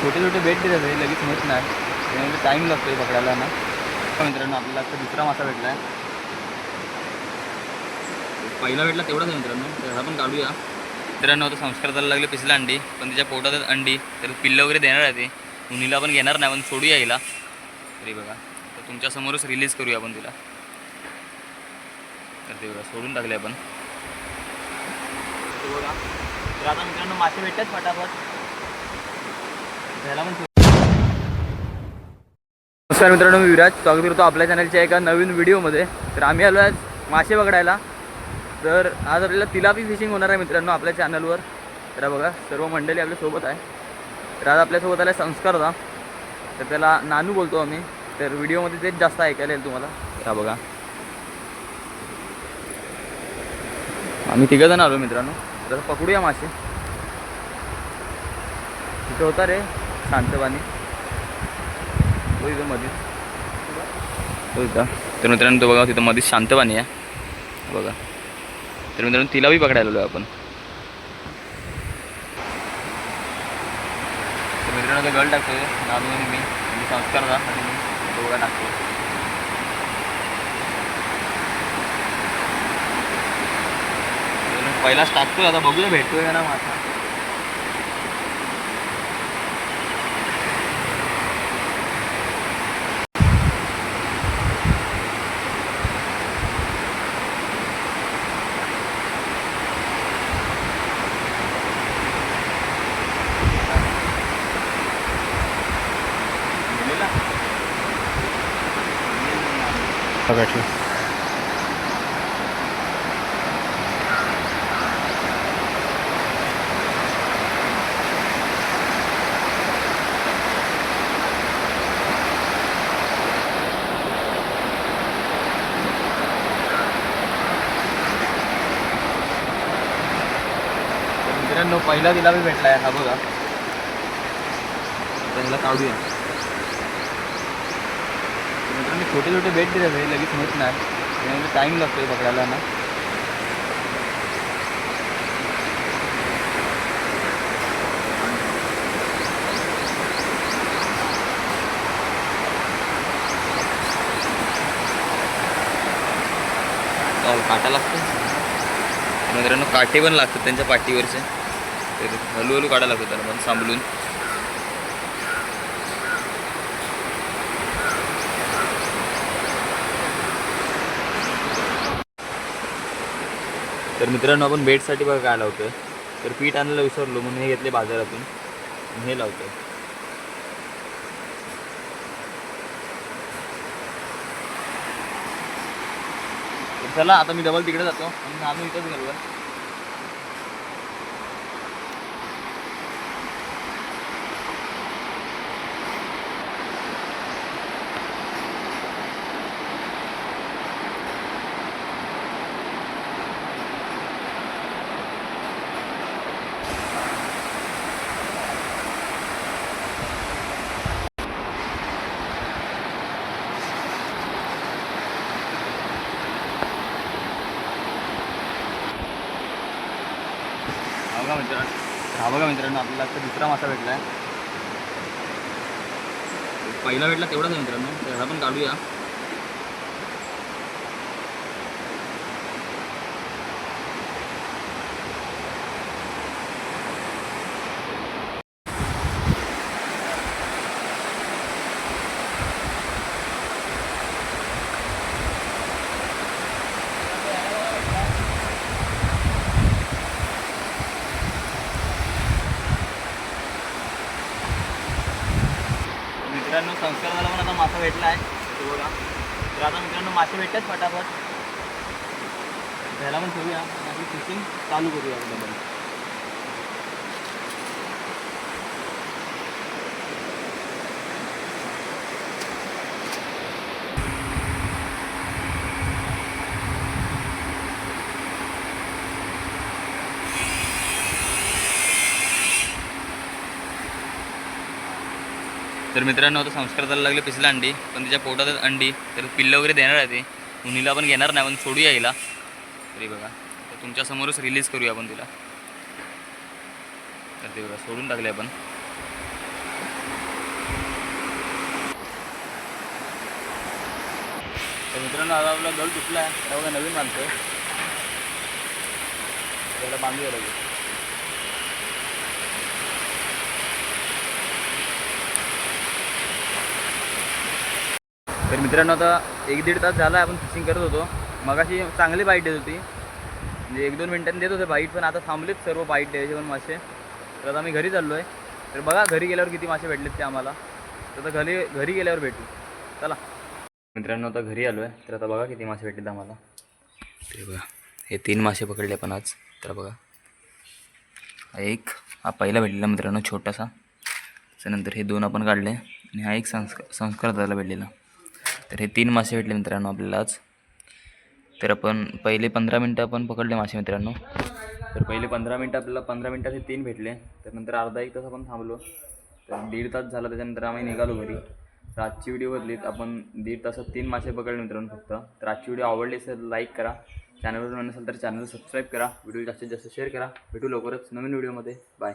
छोटे छोटे बेट दिले आहे लगेच होत नाही त्यामुळे टाईम लागतो पकडायला ना. मित्रांनो आपल्याला आता दुसरा मासा भेटला आहे. पहिला भेटला तेवढाच आहे मित्रांनो, त्याला पण काढूया. मित्रांनो आता संस्कार करायला लागले पिसला अंडी, पण तिच्या पोटात अंडी तर पिल्लं वगैरे देणार आहे ते. मुनीला पण घेणार नाही पण सोडूया हिला. तरी बघा तर तुमच्यासमोरच रिलीज करूया आपण तिला. तर ते बघा सोडून टाकले आपण. बघा तर आता मित्रांनो मासे भेटतात फटाफट त्याला पण. नमस्कार मित्रांनो, मी विराज, स्वागत करतो आपल्या चॅनलच्या एका नवीन व्हिडिओमध्ये. तर आम्ही आलो आज मासे पकडायला. तर आज आपल्याला तिलापी फिशिंग होणार आहे मित्रांनो आपल्या चॅनलवर. तर बघा सर्व मंडळी आपल्यासोबत आहे. तर आज आपल्यासोबत आला संस्कार होता, तर त्याला नानू बोलतो आम्ही. तर व्हिडिओमध्ये तेच जास्त ऐकायला येईल तुम्हाला. तर बघा आम्ही तिघंजण आलो मित्रांनो. तर पकडूया मासे. तिथं होता रे शांत पाणी तो इथं मध्ये तो इथं. तर मित्रांनो तो बघा तिथं मध्येच शांत पाणी आहे बघा. तर मित्रांनो तिला बी पकडायला आलो आपण. तर मित्रांनो तो गळ टाकतोय नानू आणि मी संस्कार होता आणि मी तो बघा टाकतो. पहिलाच टाकतोय, आता बघूया भेटतोय का ना मासा. भेटलं. मित्रांनो पहिला तिला बी भेटला आहे हा बघा. त्याला काढूया. मित्रांनो छोटे छोटे बेट दिले आहे लगेच होत नाही त्यामुळे टाईम लागतो पकडायला ना. काटा लागतो मित्रांनो, काटे पण लागतात त्यांच्या पाठीवरचे. तर हळूहळू काढायला लागतो त्याला पण सांभाळून. तर मित्रांनो आपण बेटसाठी बघा काय लावतोय. तर पीठ आणायला विसरलो म्हणून हे घेतले बाजारातून, हे लावतोय. चला आता मी डबल तिकडे जातो आणि नानू इथंच घालूया. हा बघा मित्रांनो आपल्याला आता दुसरा मासा भेटला आहे. पहिला भेटला तेवढाच आहे मित्रांनो, त्याला पण काढूया. मित्रांनो संस्कार झाला पण आता मासा भेटला आहे बघा. तर आता मित्रांनो मासे भेटतात फटाफट त्याला पण ठेवूया आणि फिशिंग चालू करूया डबल. तर मित्रांनो आता संस्कार करायला लागले पिसला अंडी, पण तिच्या पोटातच अंडी तर पिल्लं वगैरे देणार आहे ते. मुनीला पण घेणार नाही पण सोडूया हिला. तरी बघा तर तुमच्यासमोरच रिलीज करूया आपण तिला. तर ते बघा सोडून टाकले आपण. तर मित्रांनो आता आपला गळ तुटला आहे, तर बघा नवीन बांधतोय. त्याला बांधूया लगेच. तर मित्रांनो आता 1-1.5 तास झाला आपण फिशिंग करत होतो. मगाशी चांगली बाईट देत होती, म्हणजे 1-2 मिनिटांनी देत होते बाईट, पण आता थांबलेत सर्व बाईट द्यायचे पण मासे. तर आता आम्ही घरी चाललो आहे. तर बघा घरी गेल्यावर किती मासे भेटलेत ते आम्हाला. तर आता घरी गेल्यावर भेटू. चला मित्रांनो आता घरी आलो आहे. तर आता बघा किती मासे भेटलेत आम्हाला. ते बघा हे 3 मासे पकडले आपण आज. तर बघा एक हा पहिला भेटलेला मित्रांनो छोटासा, त्याच्यानंतर हे 2 आपण काढले आणि हा एक संस्कार दादाला भेटलेला. तर हे 3 मासे भेटले मित्रांनो आपल्याला आज. तर आपण पहिले 15 मिनटं आपण पकडले मासे मित्रांनो. तर पहिले 15 मिनटं आपल्याला 15 मिनटात हे 3 भेटले. तर नंतर अर्धा 1 तास आपण थांबलो. तर 1.5 तास झाला, त्याच्यानंतर आम्ही निघालो घरी. तर आजची व्हिडिओ बदलीत आपण 1.5 तासात 3 मासे पकडले मित्रांनो फक्त. तर आजची व्हिडिओ आवडली असेल लाईक करा, चॅनलवर नसेल तर चॅनल सबस्क्राईब करा, व्हिडिओ जास्तीत जास्त शेअर करा. भेटू लवकरच नवीन व्हिडिओमध्ये. बाय.